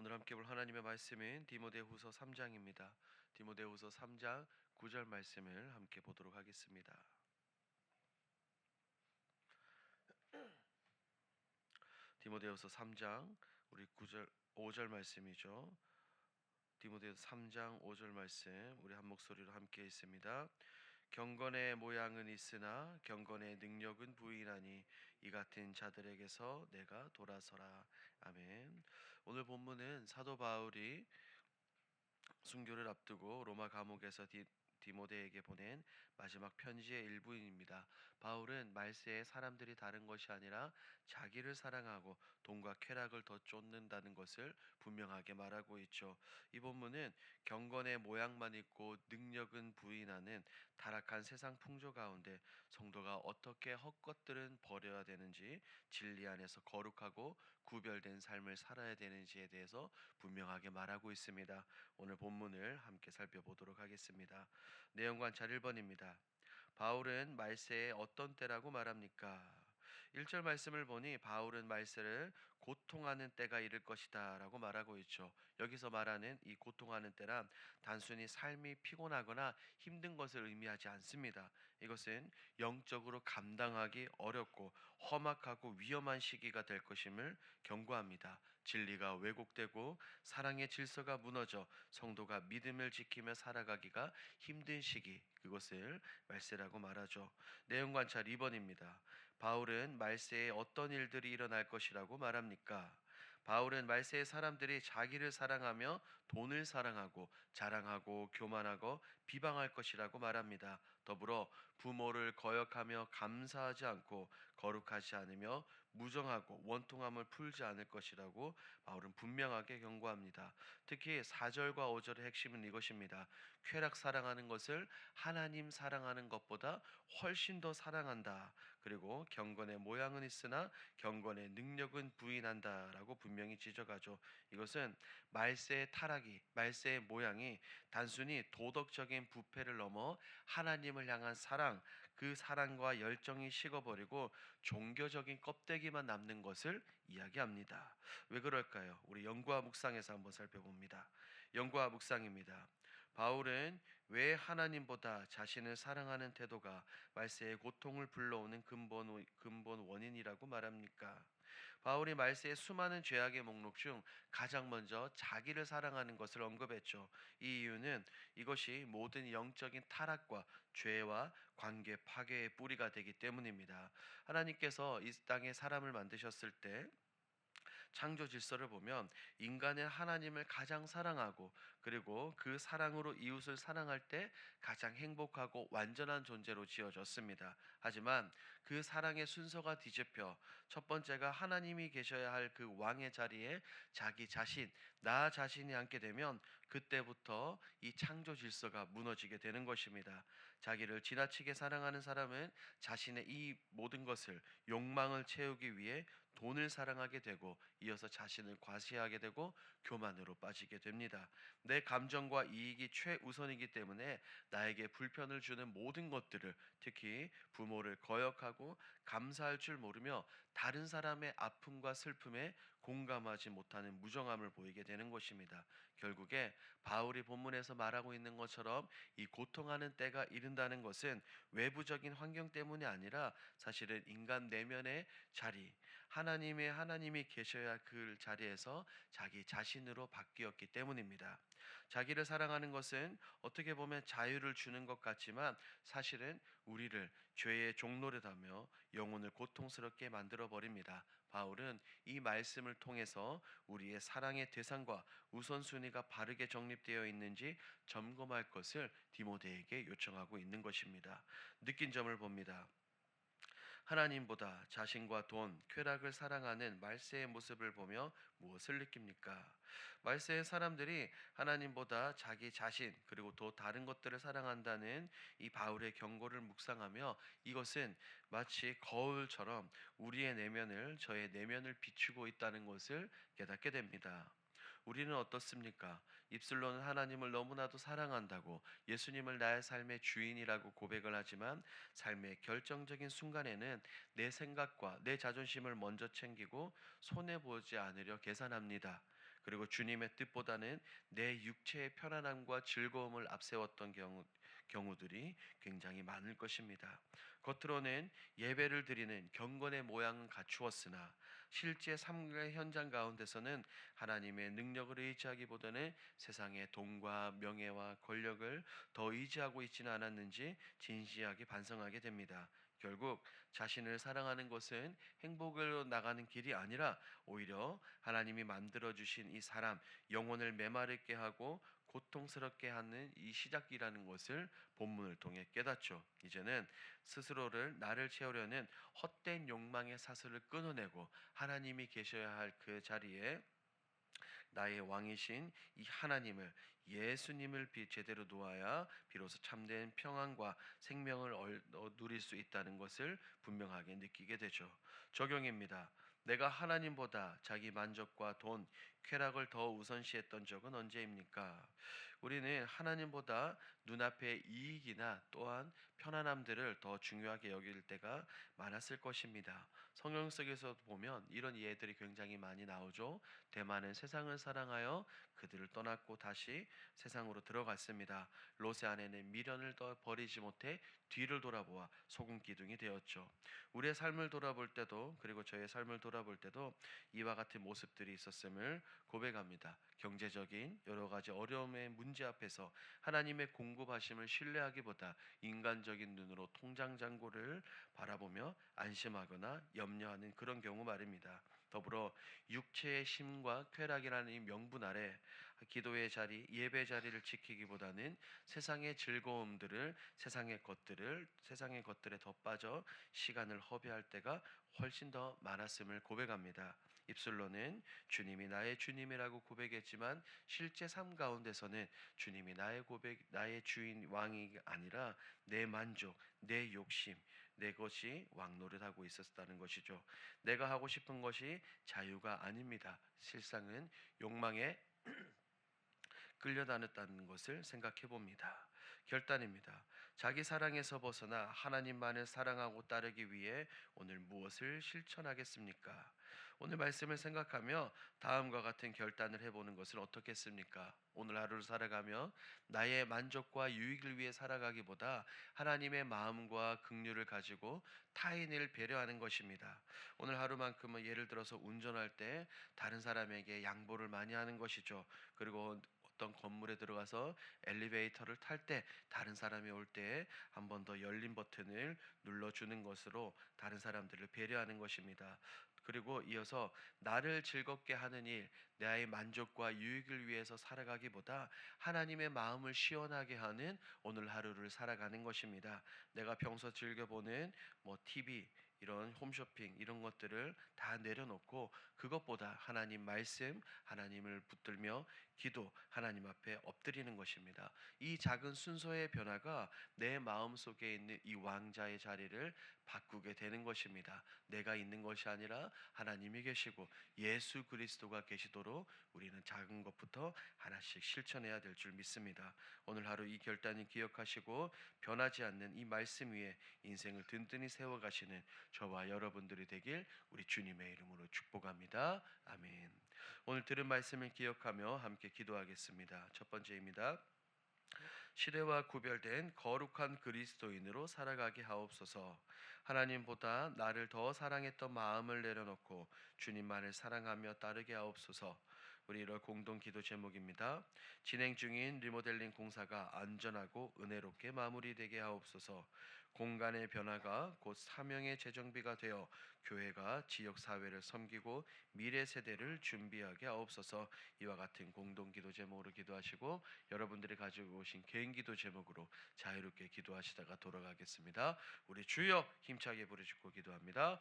오늘 함께 볼 하나님의 말씀은 디모데후서 3장입니다. 디모데후서 3장 9절 말씀을 함께 보도록 하겠습니다. 디모데후서 3장 우리 9절 5절 말씀이죠. 디모데후서 3장 5절 말씀 우리 한 목소리로 함께 읽습니다. 경건의 모양은 있으나 경건의 능력은 부인하니 이 같은 자들에게서 내가 돌아서라. 아멘. 오늘 본문은 사도 바울이 순교를 앞두고 로마 감옥에서 디모데에게 보낸 마지막 편지의 일부입니다. 바울은 말세에 사람들이 다른 것이 아니라 자기를 사랑하고 돈과 쾌락을 더 쫓는다는 것을 분명하게 말하고 있죠. 이 본문은 경건의 모양만 있고 능력은 부인하는 타락한 세상 풍조 가운데 성도가 어떻게 헛것들은 버려야 되는지, 진리 안에서 거룩하고 구별된 삶을 살아야 되는지에 대해서 분명하게 말하고 있습니다. 오늘 본문을 함께 살펴보도록 하겠습니다. 내용 관찰 1번입니다. 바울은 말세에 어떤 때라고 말합니까? 1절 말씀을 보니 바울은 말세를 고통하는 때가 이를 것이다 라고 말하고 있죠. 여기서 말하는 이 고통하는 때란 단순히 삶이 피곤하거나 힘든 것을 의미하지 않습니다. 이것은 영적으로 감당하기 어렵고 험악하고 위험한 시기가 될 것임을 경고합니다. 진리가 왜곡되고 사랑의 질서가 무너져 성도가 믿음을 지키며 살아가기가 힘든 시기, 그것을 말세라고 말하죠. 내용 관찰 2번입니다. 바울은 말세에 어떤 일들이 일어날 것이라고 말합니까? 바울은 말세의 사람들이 자기를 사랑하며 돈을 사랑하고 자랑하고 교만하고 비방할 것이라고 말합니다. 더불어 부모를 거역하며 감사하지 않고 거룩하지 않으며 무정하고 원통함을 풀지 않을 것이라고 바울은 분명하게 경고합니다. 특히 4절과 5절의 핵심은 이것입니다. 쾌락 사랑하는 것을 하나님 사랑하는 것보다 훨씬 더 사랑한다. 그리고 경건의 모양은 있으나 경건의 능력은 부인한다라고 분명히 지적하죠. 이것은 말세의 타락이, 말세의 모양이 단순히 도덕적인 부패를 넘어 하나님을 향한 사랑, 그 사랑과 열정이 식어버리고 종교적인 껍데기만 남는 것을 이야기합니다. 왜 그럴까요? 우리 연구와 묵상에서 한번 살펴봅니다. 연구와 묵상입니다. 바울은 왜 하나님보다 자신을 사랑하는 태도가 말세의 고통을 불러오는 근본 원인이라고 말합니까? 바울이 말세의 수많은 죄악의 목록 중 가장 먼저 자기를 사랑하는 것을 언급했죠. 이 이유는 이것이 모든 영적인 타락과 죄와 관계 파괴의 뿌리가 되기 때문입니다. 하나님께서 이 땅에 사람을 만드셨을 때 창조 질서를 보면 인간은 하나님을 가장 사랑하고 그리고 그 사랑으로 이웃을 사랑할 때 가장 행복하고 완전한 존재로 지어졌습니다. 하지만 그 사랑의 순서가 뒤집혀 첫 번째가 하나님이 계셔야 할 그 왕의 자리에 자기 자신, 나 자신이 앉게 되면 그때부터 이 창조 질서가 무너지게 되는 것입니다. 자기를 지나치게 사랑하는 사람은 자신의 이 모든 것을 욕망을 채우기 위해 돈을 사랑하게 되고 이어서 자신을 과시하게 되고 교만으로 빠지게 됩니다. 내 감정과 이익이 최우선이기 때문에 나에게 불편을 주는 모든 것들을, 특히 부모를 거역하고 감사할 줄 모르며 다른 사람의 아픔과 슬픔에 공감하지 못하는 무정함을 보이게 되는 것입니다. 결국에 바울이 본문에서 말하고 있는 것처럼 이 고통하는 때가 이른다는 것은 외부적인 환경 때문이 아니라 사실은 인간 내면의 자리, 하나님이 계셔야 할 그 자리에서 자기 자신으로 바뀌었기 때문입니다. 자기를 사랑하는 것은 어떻게 보면 자유를 주는 것 같지만 사실은 우리를 죄의 종노릇하며 영혼을 고통스럽게 만들어 버립니다. 바울은 이 말씀을 통해서 우리의 사랑의 대상과 우선순위가 바르게 정립되어 있는지 점검할 것을 디모데에게 요청하고 있는 것입니다. 느낀 점을 봅니다. 하나님보다 자신과 돈, 쾌락을 사랑하는 말세의 모습을 보며 무엇을 느낍니까? 말세의 사람들이 하나님보다 자기 자신 그리고 또 다른 것들을 사랑한다는 이 바울의 경고를 묵상하며 이것은 마치 거울처럼 우리의 내면을 저의 내면을 비추고 있다는 것을 깨닫게 됩니다. 우리는 어떻습니까? 입술로는 하나님을 너무나도 사랑한다고 예수님을 나의 삶의 주인이라고 고백을 하지만 삶의 결정적인 순간에는 내 생각과 내 자존심을 먼저 챙기고 손해보지 않으려 계산합니다. 그리고 주님의 뜻보다는 내 육체의 편안함과 즐거움을 앞세웠던 경우들이 굉장히 많을 것입니다. 겉으로는 예배를 드리는 경건의 모양은 갖추었으나 실제 삶의 현장 가운데서는 하나님의 능력을 의지하기보다는 세상의 돈과 명예와 권력을 더 의지하고 있지는 않았는지 진지하게 반성하게 됩니다. 결국 자신을 사랑하는 것은 행복으로 나가는 길이 아니라 오히려 하나님이 만들어 주신 이 사람 영혼을 메마르게 하고 고통스럽게 하는 이 시작이라는 것을 본문을 통해 깨닫죠. 이제는 스스로를 나를 채우려는 헛된 욕망의 사슬을 끊어내고 하나님이 계셔야 할 그 자리에 나의 왕이신 이 하나님을 예수님을 제대로 놓아야 비로소 참된 평안과 생명을 누릴 수 있다는 것을 분명하게 느끼게 되죠. 적용입니다. 내가 하나님보다 자기 만족과 돈, 쾌락을 더 우선시했던 적은 언제입니까? 우리는 하나님보다 눈앞의 이익이나 또한 편안함들을 더 중요하게 여길 때가 많았을 것입니다. 성경 속에서 보면 이런 예들이 굉장히 많이 나오죠. 대만은 세상을 사랑하여 그들을 떠났고 다시 세상으로 들어갔습니다. 롯의 아내는 미련을 더 버리지 못해 뒤를 돌아보아 소금 기둥이 되었죠. 우리의 삶을 돌아볼 때도 그리고 저의 삶을 돌아볼 때도 이와 같은 모습들이 있었음을 고백합니다. 경제적인 여러 가지 어려움의 문제 앞에서 하나님의 공급하심을 신뢰하기보다 인간적인 눈으로 통장 잔고를 바라보며 안심하거나 염려하는 그런 경우 말입니다. 더불어 육체의 심과 쾌락이라는 이 명분 아래 기도의 자리, 예배 자리를 지키기보다는 세상의 것들에 더 빠져 시간을 허비할 때가 훨씬 더 많았음을 고백합니다. 입술로는 주님이 나의 주님이라고 고백했지만 실제 삶 가운데서는 주님이 나의 주인 왕이 아니라 내 만족, 내 욕심, 내 것이 왕노릇하고 있었다는 것이죠. 내가 하고 싶은 것이 자유가 아닙니다. 실상은 욕망에 끌려다녔다는 것을 생각해 봅니다. 결단입니다. 자기 사랑에서 벗어나 하나님만을 사랑하고 따르기 위해 오늘 무엇을 실천하겠습니까? 오늘 말씀을 생각하며 다음과 같은 결단을 해보는 것은 어떻겠습니까? 오늘 하루를 살아가며 나의 만족과 유익을 위해 살아가기보다 하나님의 마음과 긍휼을 가지고 타인을 배려하는 것입니다. 오늘 하루만큼은 예를 들어서 운전할 때 다른 사람에게 양보를 많이 하는 것이죠. 그리고 어떤 건물에 들어가서 엘리베이터를 탈 때 다른 사람이 올 때 한 번 더 열린 버튼을 눌러주는 것으로 다른 사람들을 배려하는 것입니다. 그리고 이어서 나를 즐겁게 하는 일, 나의 만족과 유익을 위해서 살아가기보다 하나님의 마음을 시원하게 하는 오늘 하루를 살아가는 것입니다. 내가 평소 즐겨보는 TV, 이런 홈쇼핑 이런 것들을 다 내려놓고 그것보다 하나님 말씀, 하나님을 붙들며 기도, 하나님 앞에 엎드리는 것입니다. 이 작은 순서의 변화가 내 마음 속에 있는 이 왕자의 자리를 바꾸게 되는 것입니다. 내가 있는 것이 아니라 하나님이 계시고 예수 그리스도가 계시도록 우리는 작은 것부터 하나씩 실천해야 될 줄 믿습니다. 오늘 하루 이 결단을 기억하시고 변하지 않는 이 말씀 위에 인생을 든든히 세워가시는 저와 여러분들이 되길 우리 주님의 이름으로 축복합니다. 아멘. 오늘 들은 말씀을 기억하며 함께 기도하겠습니다. 첫 번째입니다. 시대와 구별된 거룩한 그리스도인으로 살아가게 하옵소서. 하나님보다 나를 더 사랑했던 마음을 내려놓고 주님만을 사랑하며 따르게 하옵소서. 우리 1월 공동 기도 제목입니다. 진행 중인 리모델링 공사가 안전하고 은혜롭게 마무리되게 하옵소서. 공간의 변화가 곧 사명의 재정비가 되어 교회가 지역 사회를 섬기고 미래 세대를 준비하게 하옵소서. 이와 같은 공동 기도 제목으로 기도하시고 여러분들이 가지고 오신 개인 기도 제목으로 자유롭게 기도하시다가 돌아가겠습니다. 우리 주여 힘차게 부르짖고 기도합니다.